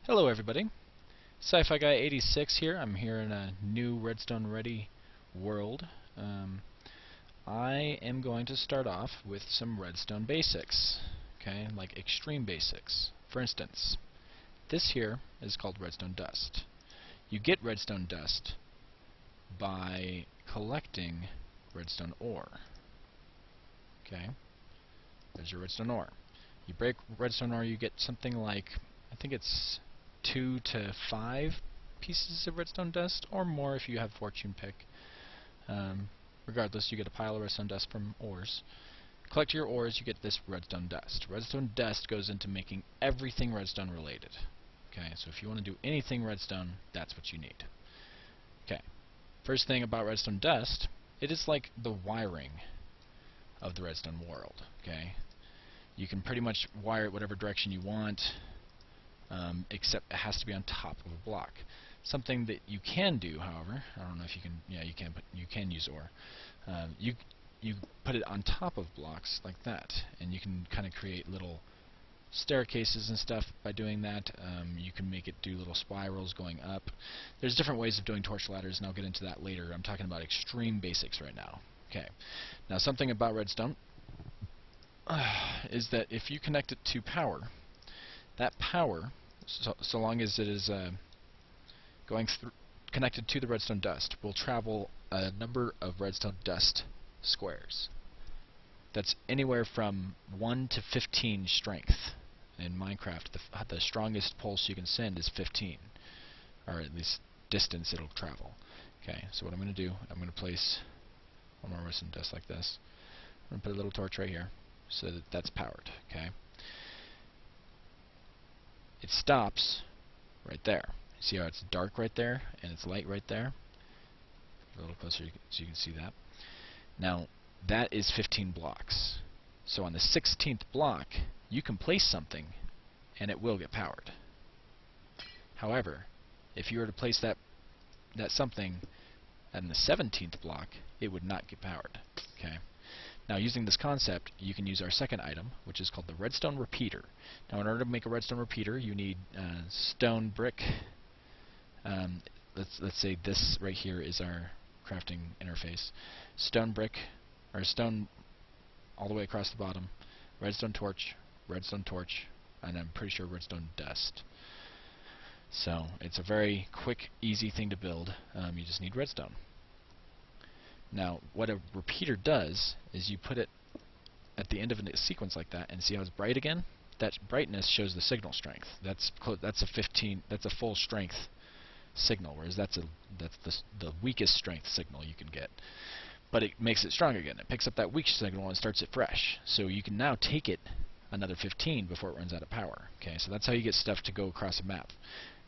Hello everybody, Scifiguy 86 here. I'm here in a new Redstone ready world. I am going to start off with some redstone basics, okay, like extreme basics. For instance, this here is called redstone dust. You get redstone dust by collecting redstone ore. Okay, there's your redstone ore. You break redstone ore, you get something like, I think it's 2 to 5 pieces of redstone dust, or more if you have fortune pick. Regardless, you get a pile of redstone dust from ores. Collect your ores, you get this redstone dust. Redstone dust goes into making everything redstone related. Okay, so if you want to do anything redstone, that's what you need. Okay, first thing about redstone dust, it is like the wiring of the redstone world. Okay, you can pretty much wire it whatever direction you want. Except it has to be on top of a block. Something that you can do, however, I don't know if you can. Yeah, you can. But you can use ore. You put it on top of blocks like that, and you can kind of create little staircases and stuff by doing that. You can make it do little spirals going up. There's different ways of doing torch ladders, and I'll get into that later. I'm talking about extreme basics right now. Okay. Now, something about redstone is that if you connect it to power, that power, so long as it is connected to the redstone dust, will travel a number of redstone dust squares. That's anywhere from 1 to 15 strength. In Minecraft, the strongest pulse you can send is 15, or at least distance it'll travel. Okay, so what I'm going to do, I'm going to place one more redstone dust like this. I'm going to put a little torch right here, so that that's powered. Okay. It stops right there. See how it's dark right there and it's light right there? A little closer so you can see that. Now, that is 15 blocks. So on the 16th block, you can place something and it will get powered. However, if you were to place that something on the 17th block, it would not get powered. Okay. Now, using this concept, you can use our second item, which is called the redstone repeater. Now, in order to make a redstone repeater, you need stone brick. Let's say this right here is our crafting interface. Stone brick, or stone all the way across the bottom. Redstone torch, and I'm pretty sure redstone dust. So it's a very quick, easy thing to build. You just need redstone. Now, what a repeater does is you put it at the end of a sequence like that, and see how it's bright again? That brightness shows the signal strength. That's a 15. That's a full strength signal, whereas that's the weakest strength signal you can get. But it makes it strong again. It picks up that weak signal and starts it fresh. So you can now take it another 15 before it runs out of power. Okay, so that's how you get stuff to go across a map.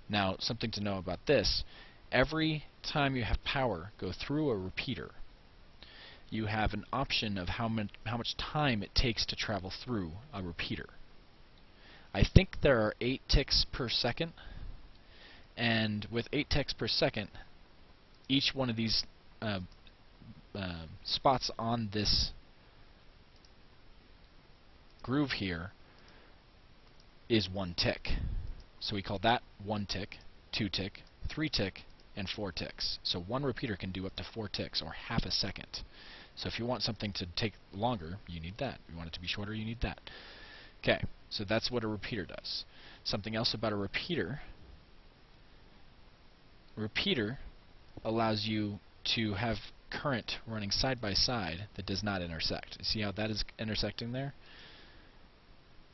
Now, something to know about this: every time you have power go through a repeater, you have an option of how much time it takes to travel through a repeater. I think there are 8 ticks per second, and with 8 ticks per second, each one of these spots on this groove here is 1 tick. So we call that 1 tick, 2 tick, 3 tick, and 4 ticks. So one repeater can do up to 4 ticks, or half a second. So if you want something to take longer, you need that. If you want it to be shorter, you need that. Okay, so that's what a repeater does. Something else about a repeater allows you to have current running side by side that does not intersect. You see how that is intersecting there?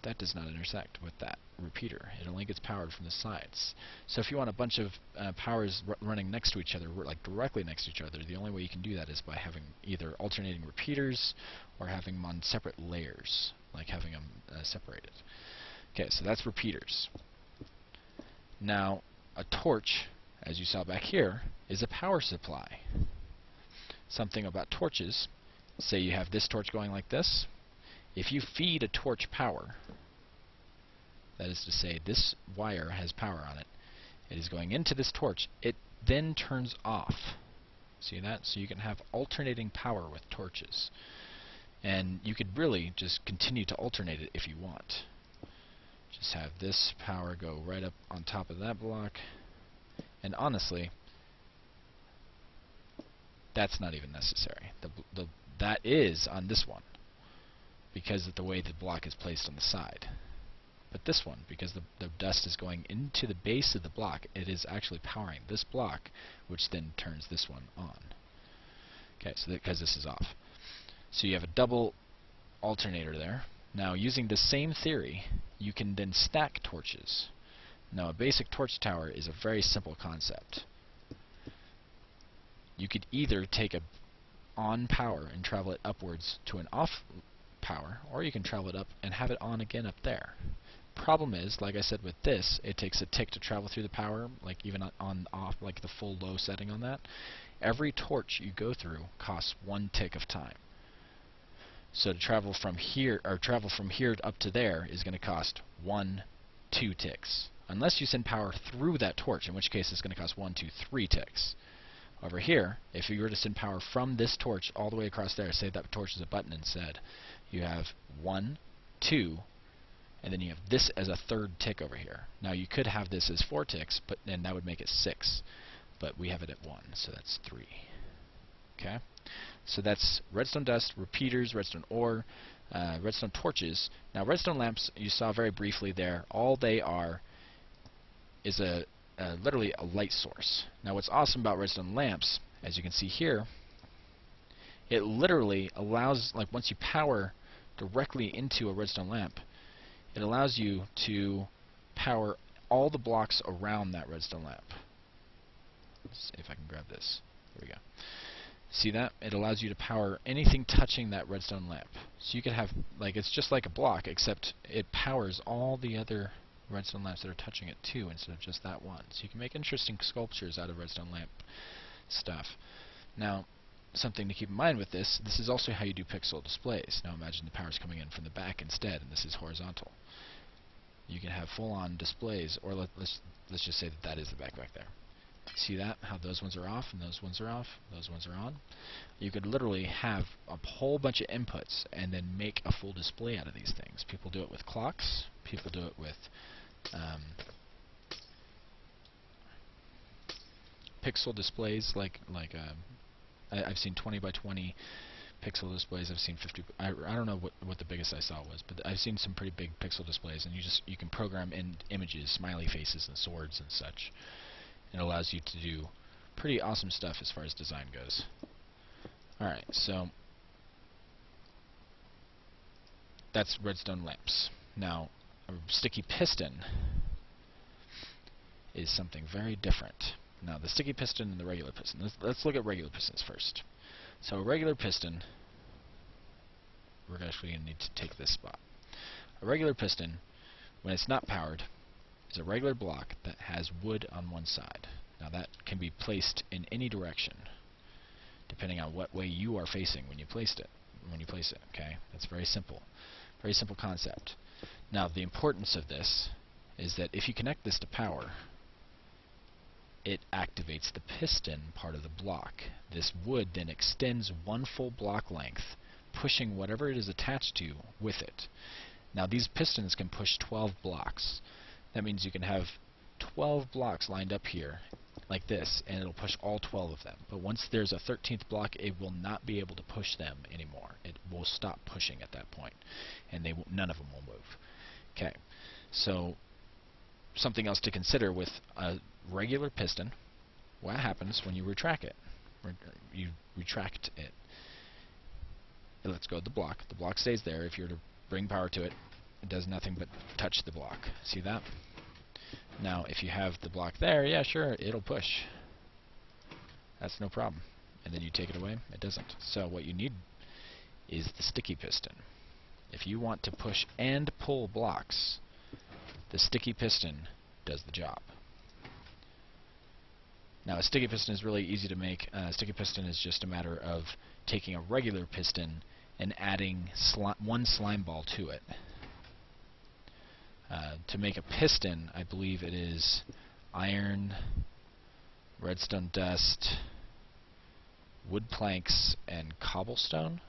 That does not intersect with that repeater. It only gets powered from the sides. So if you want a bunch of powers running next to each other, like directly next to each other, the only way you can do that is by having either alternating repeaters or having them on separate layers, like having them separated. Okay, so that's repeaters. Now, a torch, as you saw back here, is a power supply. Something about torches: say you have this torch going like this. If you feed a torch power, that is to say this wire has power on it, it is going into this torch, it then turns off. See that? So you can have alternating power with torches. And you could really just continue to alternate it if you want. Just have this power go right up on top of that block. And honestly, that's not even necessary. That is on this one, because of the way the block is placed on the side. But this one, because the dust is going into the base of the block, it is actually powering this block, which then turns this one on. Okay, so because this is off. So you have a double alternator there. Now, using the same theory, you can then stack torches. Now, a basic torch tower is a very simple concept. You could either take a on power and travel it upwards to an off power, or you can travel it up and have it on again up there. Problem is, like I said with this, it takes a tick to travel through the power, like even on off, like the full low setting on that. Every torch you go through costs 1 tick of time. So to travel from here, or travel from here up to there, is going to cost 1, 2 ticks. Unless you send power through that torch, in which case it's going to cost 1, 2, 3 ticks. Over here, if you were to send power from this torch all the way across there, say that torch is a button instead, you have 1, 2, and then you have this as a third tick over here. Now you could have this as 4 ticks, but then that would make it 6. But we have it at 1, so that's 3. Okay? So that's redstone dust, repeaters, redstone ore, redstone torches. Now redstone lamps, you saw very briefly there, all they are is literally a light source. Now what's awesome about redstone lamps, as you can see here, it literally allows, like once you power directly into a redstone lamp, it allows you to power all the blocks around that redstone lamp. Let's see if I can grab this. There we go. See that? It allows you to power anything touching that redstone lamp. So you could have, like, it's just like a block, except it powers all the other redstone lamps that are touching it too, instead of just that one. So you can make interesting sculptures out of redstone lamp stuff. Now, something to keep in mind with this is also how you do pixel displays. Now imagine the power's coming in from the back instead, and this is horizontal. You can have full-on displays, or let's just say that is the back there. See that? How those ones are off, and those ones are off, those ones are on? You could literally have a whole bunch of inputs and then make a full display out of these things. People do it with clocks. People do it with pixel displays, I've seen 20 by 20 pixel displays. I've seen 50. I don't know what the biggest I saw was, but I've seen some pretty big pixel displays, and you can program in images, smiley faces, and swords and such. It allows you to do pretty awesome stuff as far as design goes. Alright, so that's redstone lamps. Now, a sticky piston is something very different. Now, the sticky piston and the regular piston. Let's look at regular pistons first. So a regular piston, we're actually going to need to take this spot. A regular piston, when it's not powered, is a regular block that has wood on one side. Now that can be placed in any direction, depending on what way you are facing when you place it. Okay, that's very simple concept. Now the importance of this is that if you connect this to power, it activates the piston part of the block. This wood then extends 1 full block length, pushing whatever it is attached to with it. Now these pistons can push 12 blocks. That means you can have 12 blocks lined up here like this, and it'll push all 12 of them. But once there's a 13th block, it will not be able to push them anymore. It will stop pushing at that point, and none of them will move. Okay, so something else to consider with a regular piston, what happens when you retract it? You retract it. Let's go with the block. The block stays there. If you were to bring power to it, it does nothing but touch the block. See that? Now, if you have the block there, yeah, sure, it'll push. That's no problem. And then you take it away, it doesn't. So what you need is the sticky piston. If you want to push and pull blocks, the sticky piston does the job. Now, a sticky piston is really easy to make. A sticky piston is just a matter of taking a regular piston and adding one slime ball to it. To make a piston, I believe it is iron, redstone dust, wood planks, and cobblestone.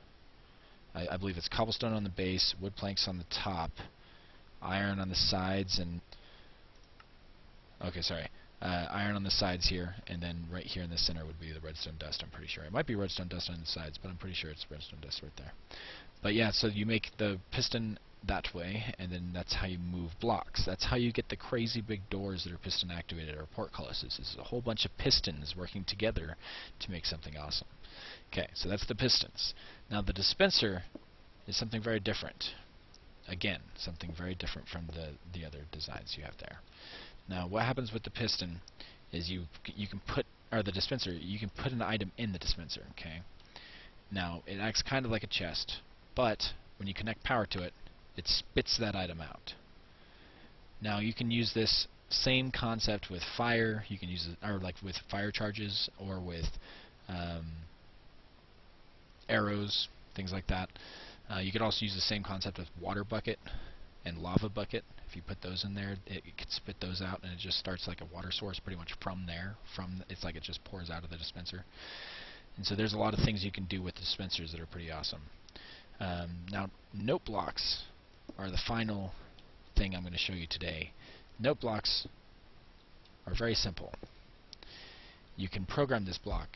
I believe it's cobblestone on the base, wood planks on the top, iron on the sides and iron on the sides here, and then right here in the center would be the redstone dust. I'm pretty sure it might be redstone dust on the sides, but I'm pretty sure it's redstone dust right there. But yeah, so you make the piston that way, and then that's how you move blocks. That's how you get the crazy big doors that are piston activated or portcullises. It's a whole bunch of pistons working together to make something awesome. Okay, so that's the pistons. Now the dispenser is something very different. Again, something very different from the other designs you have there. Now what happens with the piston is you can put, or the dispenser, you can put an item in the dispenser, okay? Now it acts kind of like a chest, but when you connect power to it, it spits that item out. Now you can use this same concept with fire. You can use it, or like with fire charges, or with arrows, things like that. You could also use the same concept with water bucket and lava bucket. If you put those in there, it could spit those out, and it just starts like a water source pretty much from there. It's like it just pours out of the dispenser. And so there's a lot of things you can do with dispensers that are pretty awesome. Now, note blocks are the final thing I'm going to show you today. Note blocks are very simple. You can program this block.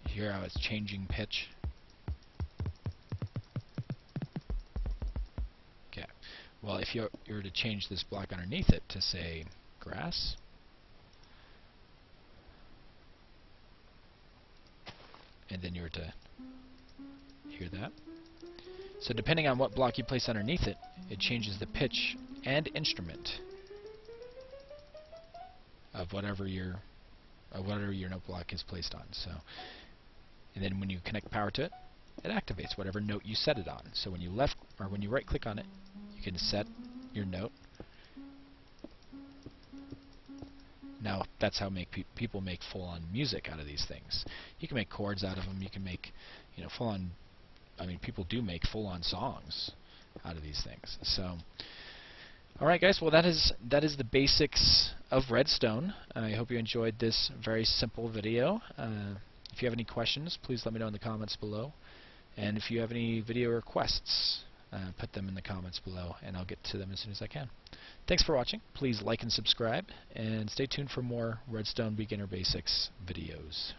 You hear how it's changing pitch? Okay. Well, if you were to change this block underneath it to, say, grass, and then you were to hear that. So depending on what block you place underneath it, it changes the pitch and instrument of whatever your note block is placed on. So, and then when you connect power to it, it activates whatever note you set it on. So when you right click on it, you can set your note. Now that's how people make full-on music out of these things. You can make chords out of them. You can make, full-on. I mean, people do make full-on songs out of these things. So, all right, guys. Well, that is the basics of Redstone. I hope you enjoyed this very simple video. If you have any questions, please let me know in the comments below. And if you have any video requests, put them in the comments below, and I'll get to them as soon as I can. Thanks for watching. Please like and subscribe, and stay tuned for more Redstone Beginner Basics videos.